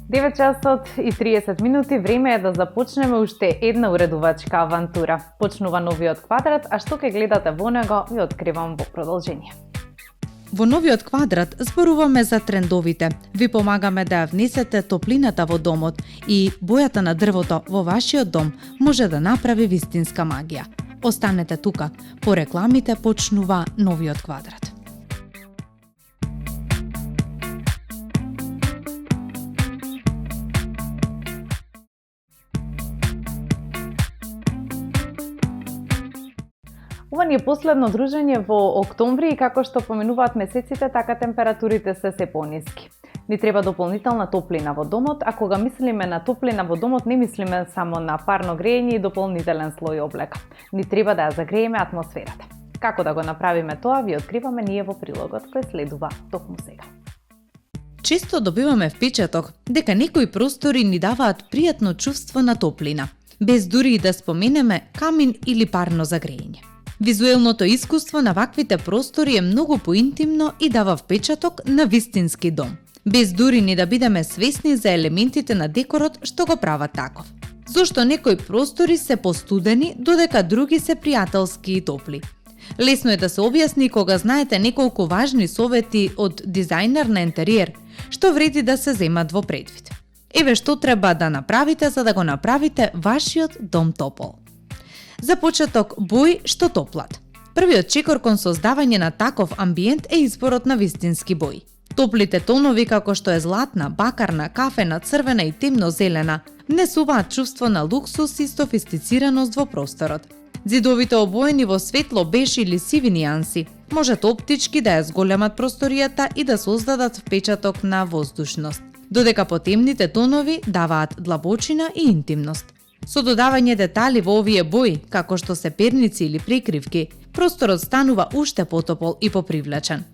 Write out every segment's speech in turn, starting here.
9 часот и 30 минути, време е да започнеме уште една уредувачка авантура. Почнува новиот квадрат, а што ќе гледате во него, ви откривам во продолжение. Во новиот квадрат зборуваме за трендовите. Ви помагаме да ја внесете топлината во домот и бојата на дрвото во вашиот дом може да направи вистинска магија. Останете тука, по рекламите почнува новиот квадрат. Ова ни е последно дружење во октомври и како што поменуваат месеците, така температурите се пониски. Ни треба дополнителна топлина во домот, а кога мислиме на топлина во домот, не мислиме само на парно грејење и дополнителен слој облека. Ни треба да ја загрееме атмосферата. Како да го направиме тоа, ви откриваме ние во прилогот кој следува токму сега. Често добиваме впечаток дека некои простори ни даваат пријатно чувство на топлина, без дури и да споменеме камин или парно загрејење. Визуелното искуство на ваквите простори е многу поинтимно и дава впечаток на вистински дом, без дури ни да бидеме свесни за елементите на декорот што го прават таков. Зошто некои простори се постудени, додека други се пријателски и топли? Лесно е да се објасни кога знаете неколку важни совети од дизајнер на интериер, што вреди да се земат во предвид. Еве што треба да направите за да го направите вашиот дом топол. За почеток, бои што топлат. Првиот чекор кон создавање на таков амбиент е изборот на вистински бои. Топлите тонови како што е златна, бакарна, кафена, црвена и темно-зелена внесуваат чувство на луксус и софистицираност во просторот. Зидовите обоени во светло, беж или сиви нијанси можат оптички да ја зголемат просторијата и да создадат впечаток на воздушност, додека потемните тонови даваат длабочина и интимност. Со додавање детали во овие бои, како што се перници или прикривки, просторот станува уште потопол и попривлечен.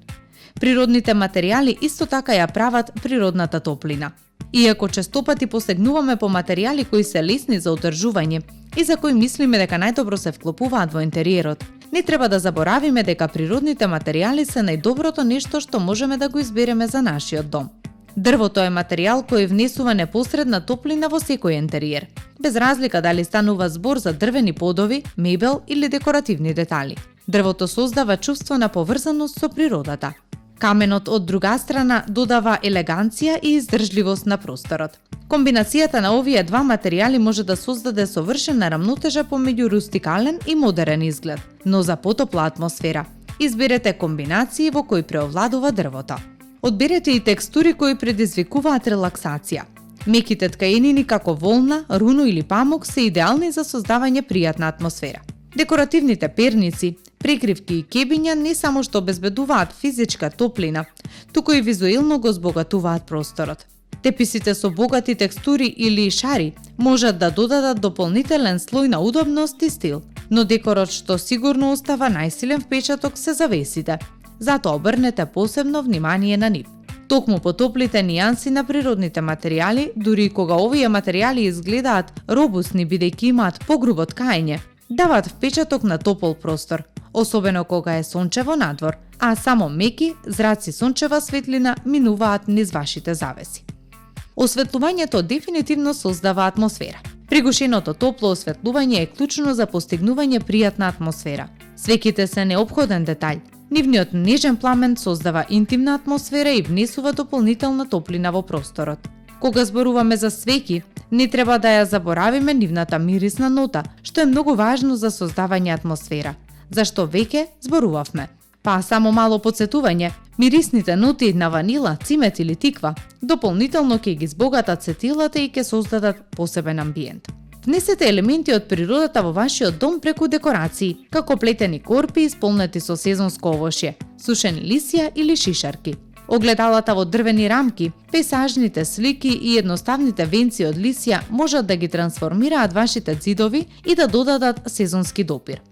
Природните материјали исто така ја прават природната топлина. Иако честопати посегнуваме по материјали кои се лесни за одржување и за кои мислиме дека најдобро се вклопуваат во интериерот, не треба да заборавиме дека природните материјали се најдоброто нешто што можеме да го избереме за нашиот дом. Дрвото е материјал кој внесува непосредна топлина во секој интериер, без разлика дали станува збор за дрвени подови, мебел или декоративни детали. Дрвото создава чувство на поврзаност со природата. Каменот од друга страна додава елеганција и издржливост на просторот. Комбинацијата на овие два материјали може да создаде совршена рамнотежа помеѓу рустикален и модерен изглед, но за потопла атмосфера. Изберете комбинации во кои преовладува дрвото. Одберете и текстури кои предизвикуваат релаксација. Меките ткаенини како волна, руно или памук се идеални за создавање пријатна атмосфера. Декоративните перници, прикривки и кебиња не само што обезбедуваат физичка топлина, туку и визуелно го збогатуваат просторот. Теписите со богати текстури или шари можат да додадат дополнителен слој на удобност и стил, но декорот што сигурно остава најсилен впечаток се завесите. Затоа обрнете посебно внимание на нив. Токму потоплите нијанси на природните материјали, дури кога овие материјали изгледаат робусни бидејќи имаат погрубо ткаење, даваат впечаток на топол простор, особено кога е сончево надвор, а само меки зраци сончева светлина минуваат низ вашите завеси. Осветлувањето дефинитивно создава атмосфера. Пригушеното топло осветлување е клучно за постигнување пријатна атмосфера. Свеките се неопходен детај. Нивниот нежен пламен создава интимна атмосфера и внесува дополнителна топлина во просторот. Кога зборуваме за свеки, не треба да ја заборавиме нивната мирисна нота, што е многу важно за создавање атмосфера. Зашто веќе зборувавме. Па само мало подсетување, мирисните ноти на ванила, цимет или тиква дополнително ќе ги збогатат сетилата и ќе создадат посебен амбиент. Внесете елементи од природата во вашиот дом преку декорации, како плетени корпи исполнети со сезонско овошје, сушени лисја или шишарки. Огледалата во дрвени рамки, пейзажните слики и едноставните венци од лисја можат да ги трансформираат вашите ѕидови и да додадат сезонски допир.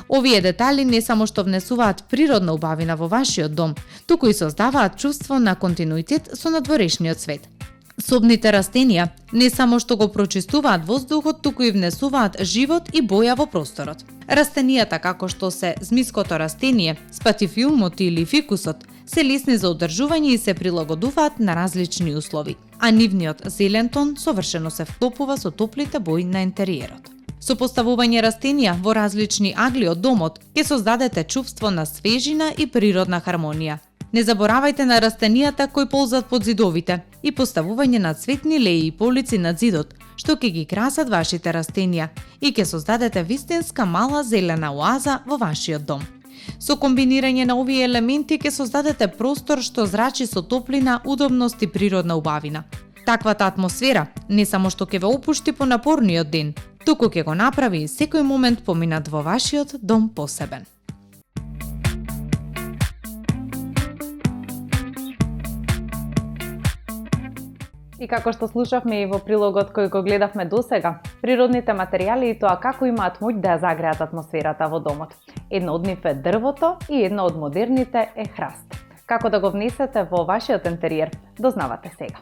Овие детали не само што внесуваат природна убавина во вашиот дом, туку и создаваат чувство на континуитет со надворешниот свет. Собните растенија не само што го прочистуваат воздухот, туку и внесуваат живот и боја во просторот. Растенијата како што се змиското растение, спатифилмот или фикусот се лесни за одржување и се прилагодуваат на различни услови. а нивниот зелен тон совршено се вклопува со топлите бои на интериерот. Со поставување растенија во различни агли од домот, ќе создадете чувство на свежина и природна хармонија. Не заборавајте на растенијата кои ползат под зидовите и поставување на цветни леи и полици над зидот, што ќе ги красат вашите растенија и ќе создадете вистинска мала зелена оаза во вашиот дом. Со комбинирање на овие елементи ќе создадете простор што зрачи со топлина, удобност и природна убавина. Таквата атмосфера не само што ќе ве опушти по напорниот ден, туку ќе го направи и секој момент поминат во вашиот дом посебен. И како што слушавме и во прилогот кој го гледавме досега, природните материјали и тоа како имаат моќ да ја загреат атмосферата во домот. Едно од нив е дрвото и едно од модерните е храст. Како да го внесете во вашиот интериер, дознавате сега.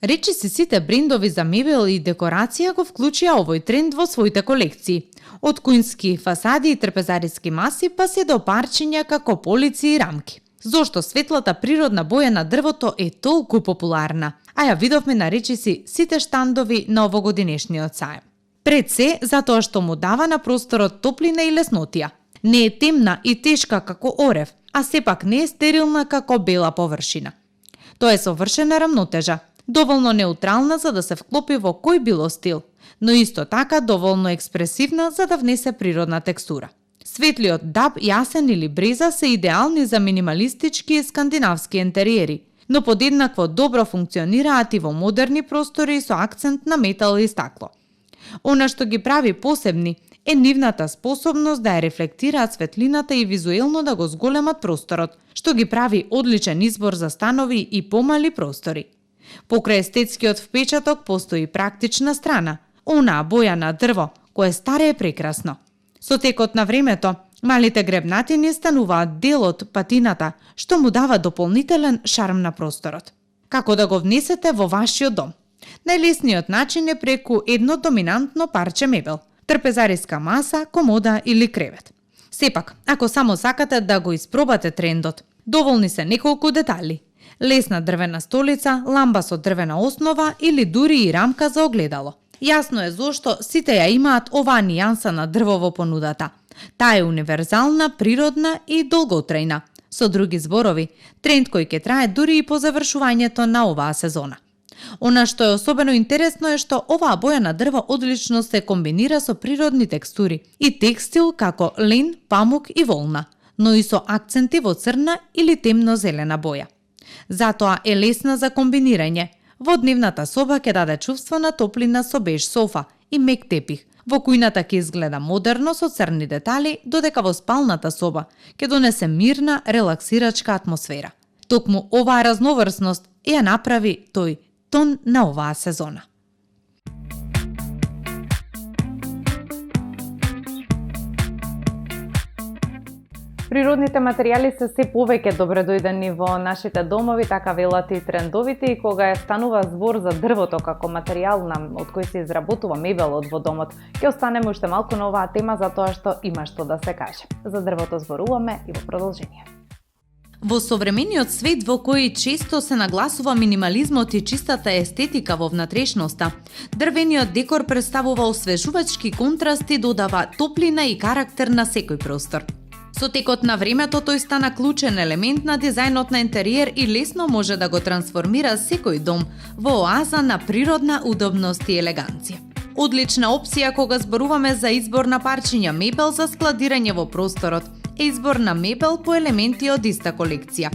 Речиси сите брендови за мебел и декорација го вклучија овој тренд во своите колекции. Од куински фасади и трпезариски маси па се до парчиња како полици и рамки. Зошто светлата природна боја на дрвото е толку популарна, а ја видовме на речиси сите штандови на овогодинешниот саем. Пред се, затоа што му дава на просторот топлина и леснотија. Не е темна и тешка како орев, а сепак не е стерилна како бела површина. Тоа е совршена рамнотежа, доволно неутрална за да се вклопи во кој било стил, но исто така доволно експресивна за да внесе природна текстура. Светлиот даб, јасен или бреза се идеални за минималистички и скандинавски интериери, но подеднакво добро функционираат и во модерни простори со акцент на метал и стакло. Она што ги прави посебни е нивната способност да ја рефлектираат светлината и визуелно да го зголемат просторот, што ги прави одличен избор за станови и помали простори. Покрај естетскиот впечаток постои практична страна, онаа боја на дрво, кое старе е прекрасно. Со текот на времето, малите гребнатини стануваат дел од патината, што му дава дополнителен шарм на просторот. Како да го внесете во вашиот дом? Најлесниот начин е преку едно доминантно парче мебел, трпезариска маса, комода или кревет. Сепак, ако само сакате да го испробате трендот, доволни се неколку детали. Лесна дрвена столица, ламба со дрвена основа или дури и рамка за огледало. Јасно е зошто сите ја имаат оваа нијанса на дрво во понудата. Таа е универзална, природна и долготрајна. Со други зборови, тренд кој ќе трае дури и по завршувањето на оваа сезона. Она што е особено интересно е што оваа боја на дрво одлично се комбинира со природни текстури и текстил како лен, памук и волна, но и со акценти во црна или темно-зелена боја. Затоа е лесна за комбинирање. Во дневната соба ќе даде чувство на топлина со беж софа и мек тепих. Во кујната ќе изгледа модерно со црни детали, додека во спалната соба ќе донесе мирна, релаксирачка атмосфера. Токму оваа разноврсност ја направи тој тон на оваа сезона. Природните материјали се се повеќе добредојдени во нашите домови, така велат и трендовите, и кога е станува збор за дрвото како материјал од кој се изработува мебелот во домот, ќе останеме уште малку на оваа тема затоа што има што да се каже. За дрвото зборуваме и во продолжение. Во современиот свет во кој често се нагласува минимализмот и чистата естетика во внатрешноста, дрвениот декор представува освежувачки контрасти, додава топлина и карактер на секој простор. Со текот на времето тој стана клучен елемент на дизајнот на интериер и лесно може да го трансформира секој дом во оаза на природна удобност и елеганција. Одлична опција кога зборуваме за избор на парчиња мебел за складирање во просторот е избор на мебел по елементи од иста колекција.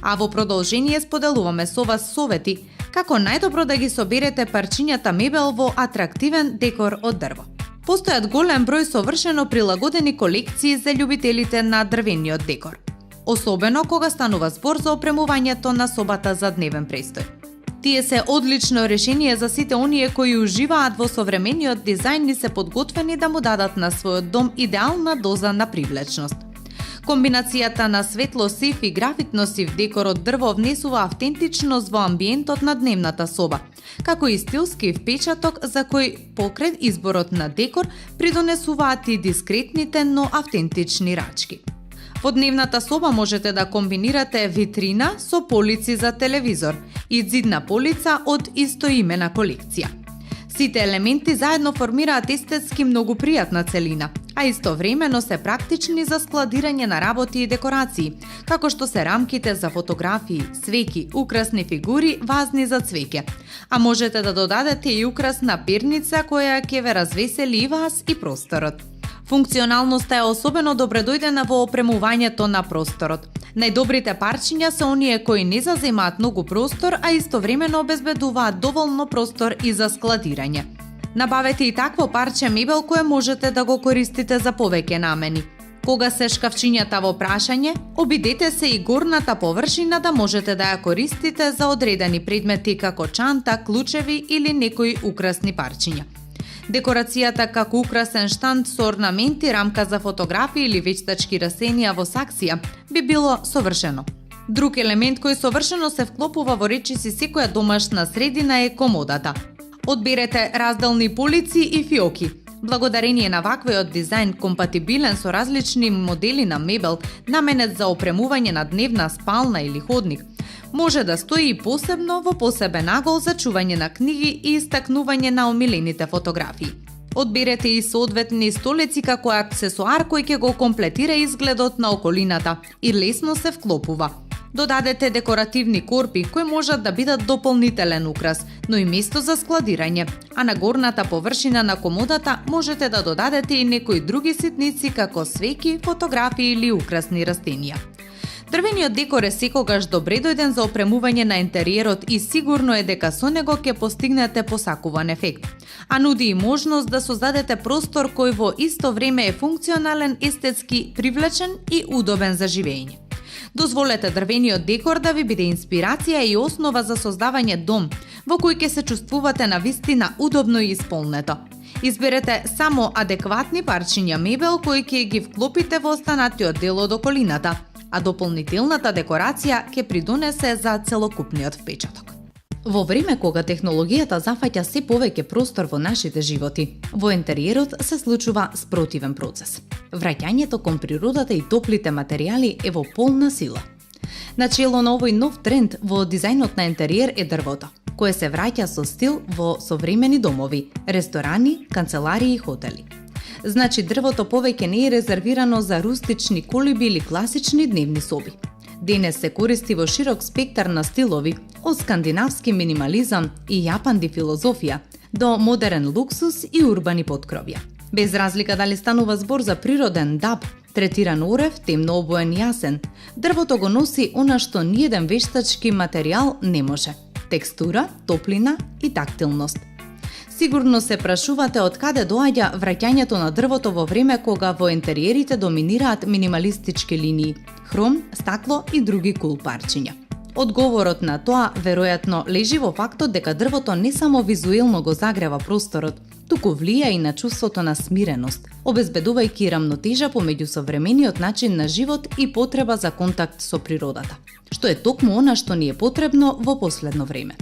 А во продолжение споделуваме со вас совети како најдобро да ги соберете парчињата мебел во атрактивен декор од дрво. Постојат голем број совршено прилагодени колекции за љубителите на дрвениот декор, особено кога станува збор за опремувањето на собата за дневен престој. Тие се одлично решение за сите оние кои уживаат во современиот дизајн и се подготвени да му дадат на својот дом идеална доза на привлечност. Комбинацијата на светло-сив и графитно-сив декор од дрво внесува автентичност во амбиентот на дневната соба, како и стилски впечаток за кој покрај изборот на декор придонесуваат и дискретните, но автентични рачки. Во дневната соба можете да комбинирате витрина со полици за телевизор и ѕидна полица од истоимена колекција. Сите елементи заедно формираат естетски многу пријатна целина, а истовремено се практични за складирање на работи и декорации, како што се рамките за фотографии, свеќи, украсни фигури, вазни за цвеќе. А можете да додадете и украсна перница која ќе ве развесели и вас и просторот. Функционалноста е особено добредојдена во опремувањето на просторот. Најдобрите парчиња се оние кои не заземаат многу простор, а истовремено обезбедуваат доволно простор и за складирање. Набавете и такво парче мебел кое можете да го користите за повеќе намени. Кога се шкафчињата во прашање, обидете се и горната површина да можете да ја користите за одредени предмети како чанта, клучеви или некои украсни парчиња. Декорацијата како украсен штанд со орнаменти, рамка за фотографии или вештачки расенија во саксија би било совршено. Друг елемент кој совршено се вклопува во речиси секоја домашна средина е комодата. Одберете разделни полици и фиоки. Благодарение на ваквиот дизајн, компатибилен со различни модели на мебел, наменет за опремување на дневна спална или ходник, може да стои и посебно во посебен агол за чување на книги и истакнување на омилените фотографии. Одберете и соодветни столици како аксесоар кој ќе го комплетира изгледот на околината и лесно се вклопува. Додадете декоративни корпи кои можат да бидат дополнителен украс, но и место за складирање, а на горната површина на комодата можете да додадете и некои други ситници како свеќи, фотографии или украсни растенија. Дрвениот декор е секогаш добредојден за опремување на интериерот и сигурно е дека со него ќе постигнете посакуван ефект, а нуди и можност да создадете простор кој во исто време е функционален, естетски привлечен и удобен за живење. Дозволете дрвениот декор да ви биде инспирација и основа за создавање дом во кој ќе се чувствувате навистина удобно и исполнето. Изберете само адекватни парчиња мебел кои ќе ги вклопите во останатиот дел од околината, а дополнителната декорација ќе придонесе за целокупниот впечаток. Во време кога технологијата зафаќа се повеќе простор во нашите животи, во интериерот се случува спротивен процес. Враќањето кон природата и топлите материјали е во полна сила. Начело на овој нов тренд во дизајнот на интериер е дрвото, кое се враќа со стил во современи домови, ресторани, канцеларии и хотели. Значи дрвото повеќе не е резервирано за рустични колиби или класични дневни соби. Денес се користи во широк спектар на стилови, од скандинавски минимализам и јапанди филозофија до модерен луксус и урбани поткровја. Без разлика дали станува збор за природен даб, третиран орев, темно обоен јасен, дрвото го носи она што ниеден вештачки материјал не може – текстура, топлина и тактилност. Сигурно се прашувате од каде доаѓа враќањето на дрвото во време кога во интериерите доминираат минималистички линии, хром, стакло и други кул парчиња. Одговорот на тоа веројатно лежи во фактот дека дрвото не само визуелно го загрева просторот, туку влија и на чувството на смиреност, обезбедувајќи рамнотежа помеѓу современиот начин на живот и потреба за контакт со природата, што е токму она што ни е потребно во последно време.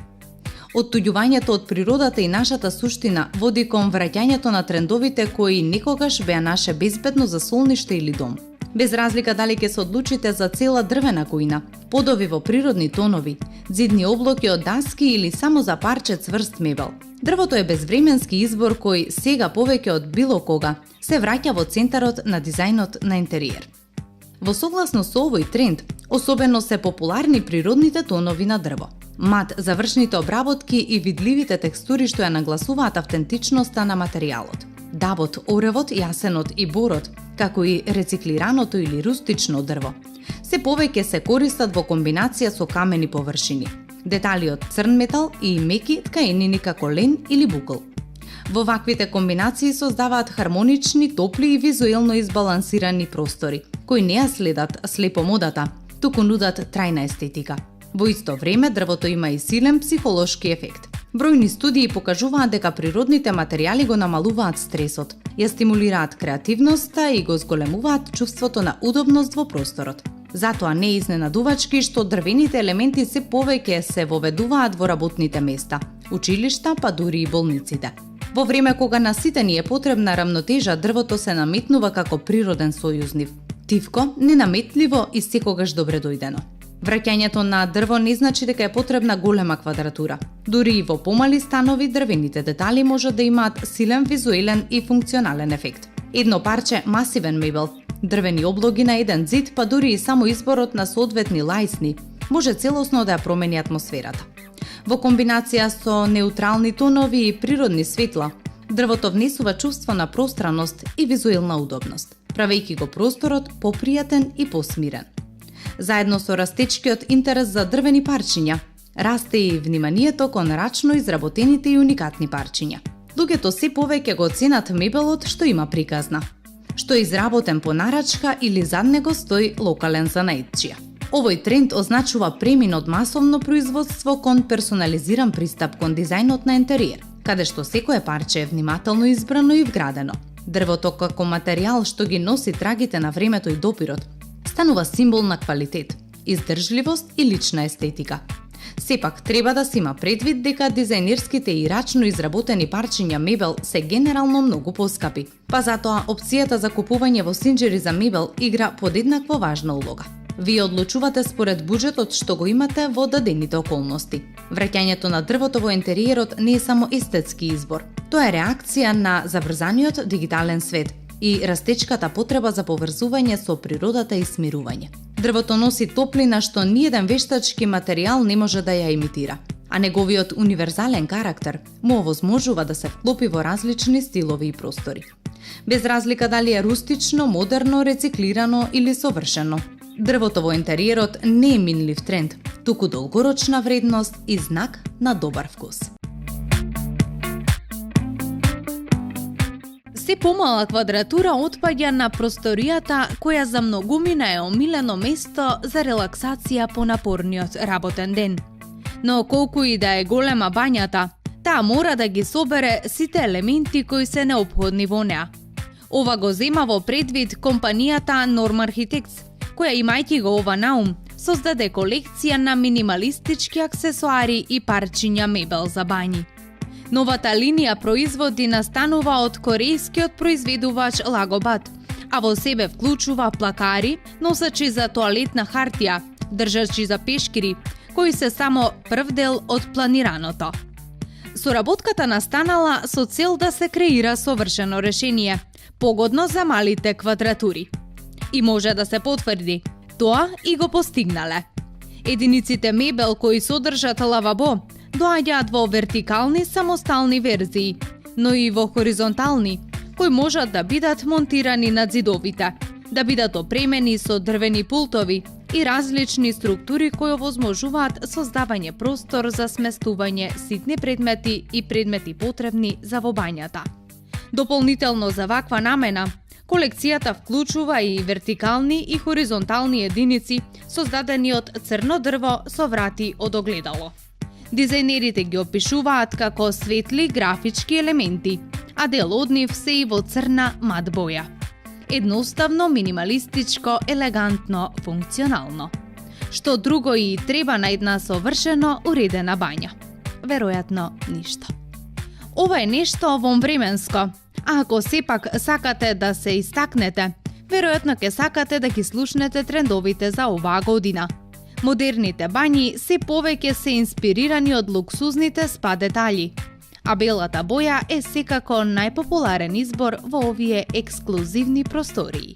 Оттуѓувањето од природата и нашата суштина води кон враќањето на трендовите кои некогаш беа наше безбедно за солниште или дом. Без разлика дали ќе се одлучите за цела дрвена кујна, подови во природни тонови, ѕидни облоки од даски или само за парче цврст мебел. Дрвото е безвременски избор кој сега повеќе од било кога се враќа во центарот на дизајнот на интериер. Во согласно со овој тренд, особено се популарни природните тонови на дрво. Мат, завршните обработки и видливите текстури што ја нагласуваат автентичноста на материјалот. Дабот, оревот, јасенот и борот, како и рециклираното или рустично дрво, се повеќе се користат во комбинација со камени површини, детали од црн метал и меки ткаенини како лен или букл. Во ваквите комбинации создаваат хармонични, топли и визуелно избалансирани простори, кои не ја следат слепо модата, туку нудат трајна естетика. Во исто време, дрвото има и силен психолошки ефект. Бројни студии покажуваат дека природните материјали го намалуваат стресот, ја стимулираат креативноста и го зголемуваат чувството на удобност во просторот. Затоа не е изненадувачки што дрвените елементи се повеќе се воведуваат во работните места, училишта, па дури и болниците. Во време кога на сите ни е потребна рамнотежа, дрвото се наметнува како природен сојузник. Тивко, ненаметливо и секогаш добре дојдено. Враќањето на дрво не значи дека е потребна голема квадратура. Дури и во помали станови дрвените детали можат да имаат силен визуелен и функционален ефект. Едно парче масивен мебел, дрвени облоги на еден зид, па дури и само изборот на соодветни лајсни може целосно да ја промени атмосферата. Во комбинација со неутрални тонови и природни светла, дрвото внесува чувство на пространност и визуелна удобност, правејќи го просторот попријатен и посмирен. Заедно со растечкиот интерес за дрвени парчиња, расте и вниманието кон рачно изработените и уникатни парчиња. Луѓето се повеќе го ценат мебелот што има приказна, што е изработен по нарачка или зад него стои локален занаетчија. Овој тренд означува премин од масовно производство кон персонализиран пристап кон дизајнот на интериер, каде што секое парче е внимателно избрано и вградено. Дрвото како материјал што ги носи трагите на времето и допирот, станува символ на квалитет, издржливост и лична естетика. Сепак треба да се има предвид дека дизајнерските и рачно изработени парчиња мебел се генерално многу поскапи, па затоа опцијата за купување во синџери за мебел игра подеднакво важна улога. Вие одлучувате според буџетот што го имате во дадените околности. Враќањето на дрвото во интериерот не е само естетски избор. Тоа е реакција на забрзаниот дигитален свет и растечката потреба за поврзување со природата и смирување. Дрвото носи топлина што ниеден вештачки материјал не може да ја имитира, а неговиот универзален карактер му овозможува да се вклопи во различни стилови и простори. Без разлика дали е рустично, модерно, рециклирано или совршено, дрвото во интериерот не е минлив тренд, туку долгорочна вредност и знак на добар вкус. Се помала квадратура отпаѓа на просторијата која за многумина е омилено место за релаксација по напорниот работен ден. Но колку и да е голема бањата, таа мора да ги собере сите елементи кои се неопходни во неа. Ова го зема во предвид компанијата Norm Architects, која имајќи го ова на ум, создаде колекција на минималистички аксесоари и парчиња мебел за бањи. Новата линија производи настанува од корејскиот произведувач Лагобат, а во себе вклучува плакари, носачи за тоалетна хартија, држачи за пешкири, кои се само прв дел од планираното. Соработката настанала со цел да се креира совршено решение, погодно за малите квадратури. И може да се потврди, тоа и го постигнале. Единиците мебел кои содржат лавабо доаѓаат во вертикални самостални верзии, но и во хоризонтални, кои можат да бидат монтирани над зидовите, да бидат опремени со дрвени пултови и различни структури кои овозможуваат создавање простор за сместување ситни предмети и предмети потребни за во бањата. Дополнително за ваква намена, колекцијата вклучува и вертикални и хоризонтални единици создадени од црно дрво со врати од огледало. Дизајнерите ги опишуваат како светли графички елементи, а дел од нив се и во црна мат боја. Едноставно, минималистичко, елегантно, функционално. Што друго и треба на една совршено уредена бања? Веројатно, ништо. Ова е нешто вонвременско, а ако сепак сакате да се истакнете, веројатно ќе сакате да ги слушнете трендовите за оваа година. Модерните бањи се повеќе се инспирирани од луксузните спа детали, а белата боја е секако најпопуларен избор во овие ексклузивни простории.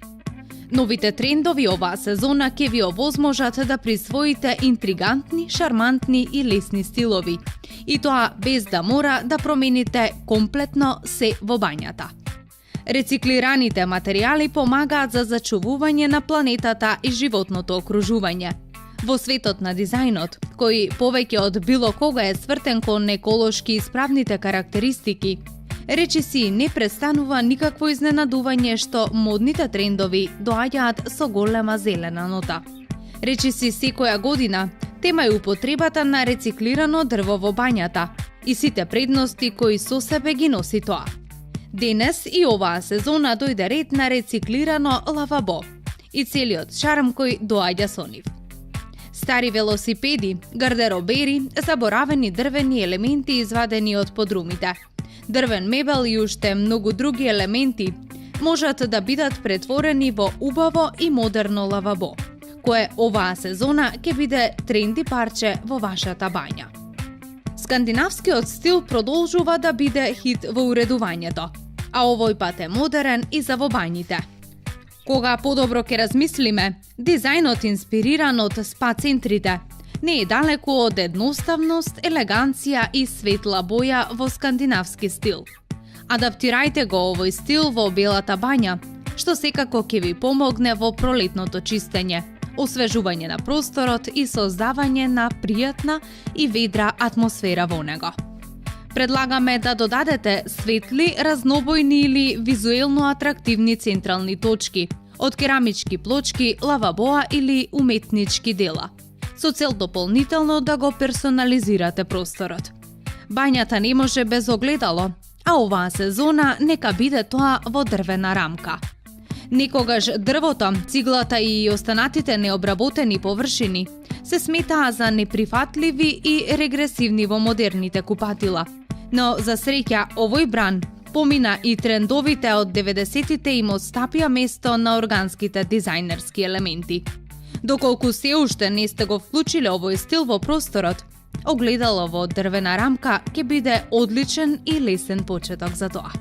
Новите трендови оваа сезона ќе ви овозможат да присвоите интригантни, шармантни и лесни стилови, и тоа без да мора да промените комплетно се во бањата. Рециклираните материјали помагаат за зачувување на планетата и животното окружување. Во светот на дизајнот, кој повеќе од било кога е свртен кон еколошки исправните карактеристики, речиси не престанува никакво изненадување што модните трендови доаѓаат со голема зелена нота. Речиси секоја година тема е употребата на рециклирано дрво во бањата и сите предности кои со себе ги носи тоа. Денес и оваа сезона дојде ред на рециклирано лавабо и целиот шарм кој доаѓа со нив. Стари велосипеди, гардеробери, заборавени дрвени елементи извадени од подрумите, дрвен мебел и уште многу други елементи можат да бидат претворени во убаво и модерно лавабо, кое оваа сезона ќе биде тренди парче во вашата бања. Скандинавскиот стил продолжува да биде хит во уредувањето, а овој пат е модерен и за во бањите. Кога подобро ќе размислиме, дизајнот инспириран од спа-центрите не е далеку од едноставност, елеганција и светла боја во скандинавски стил. Адаптирајте го овој стил во белата бања, што секако ќе ви помогне во пролетното чистење, освежување на просторот и создавање на пријатна и ведра атмосфера во него. Предлагаме да додадете светли, разнобојни или визуелно атрактивни централни точки од керамички плочки, лавабоа или уметнички дела, со цел дополнително да го персонализирате просторот. Бањата не може без огледало, а оваа сезона нека биде тоа во дрвена рамка. Некогаш дрвото, циглата и останатите необработени површини се сметаа за неприфатливи и регресивни во модерните купатила. Но за среќа овој бран помина и трендовите од 90-тите им отстапија место на органските дизајнерски елементи. Доколку се уште не сте го вклучиле овој стил во просторот, огледало во дрвена рамка ќе биде одличен и лесен почеток за тоа.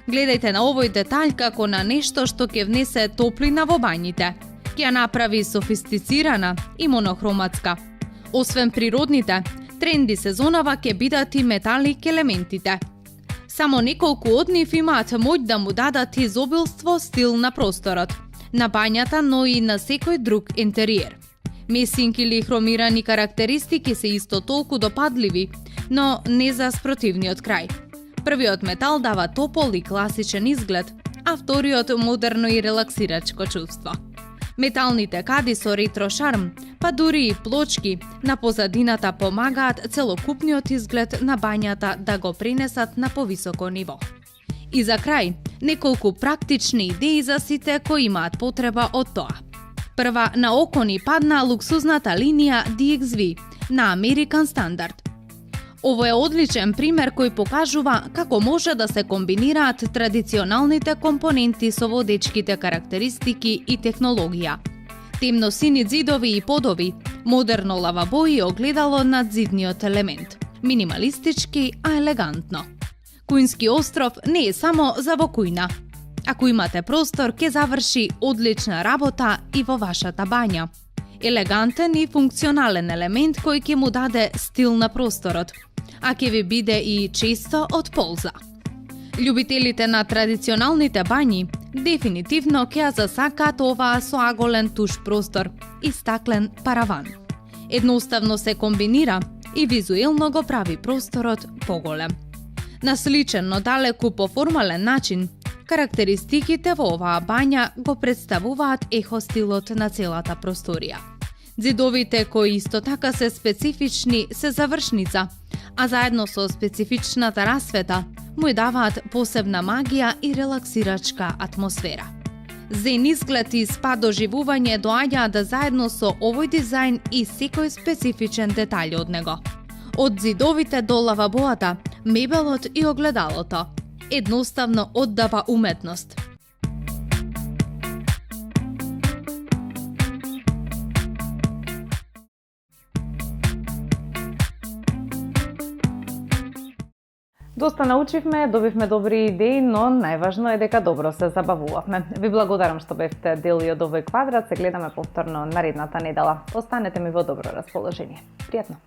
Гледајте на овој детаљ како на нешто што ќе внесе топлина во бањите, ќе ја направи софистицирана и монохроматска. Освен природните, тренди сезонава ќе бидат и металик елементите. Само неколку од нив имаат моќ да му дадат изобилство стил на просторот, на бањата, но и на секој друг интериер. Месинг или хромирани карактеристики се исто толку допадливи, но не за спротивниот крај. Првиот метал дава топол и класичен изглед, а вториот модерно и релаксирачко чувство. Металните кади со ретро шарм, па дури и плочки на позадината помагаат целокупниот изглед на бањата да го пренесат на повисоко ниво. И за крај, неколку практични идеи за сите кои имаат потреба од тоа. Прва на око ни падна луксузната линија DXV на American Standard. Ово е одличен пример кој покажува како може да се комбинираат традиционалните компоненти со водечките карактеристики и технологија. Темно-сини ѕидови и подови, модерно лавабо и огледало над зидниот елемент. Минималистички, а елегантно. Куински остров не е само за во кујна. Ако имате простор, ќе заврши одлична работа и во вашата бања. Елегантен и функционален елемент кој ќе му даде стил на просторот, а ќе ви биде и често од полза. Љубителите на традиционалните бањи дефинитивно ќе ја засакаат оваа со аголен туш простор и стаклен параван. Едноставно се комбинира и визуелно го прави просторот поголем. На сличен, но далеку поформален начин, карактеристиките во оваа бања го представуваат ехо-стилот на целата просторија. Ѕидовите кои исто така се специфични се завршница, а заедно со специфичната расвета му ја даваат посебна магија и релаксирачка атмосфера. Зен изглед и спа доживување доаѓаат заедно со овој дизајн и секој специфичен детаљ од него. Од ѕидовите до лавабоата, мебелот и огледалото. Едноставно оддава уметност. Доста научивме, добивме добри идеи, но најважно е дека добро се забавувавме. Ви благодарам што бевте дел и од овој квадрат. Се гледаме повторно наредната недела. Останете ми во добро расположение. Пријатно!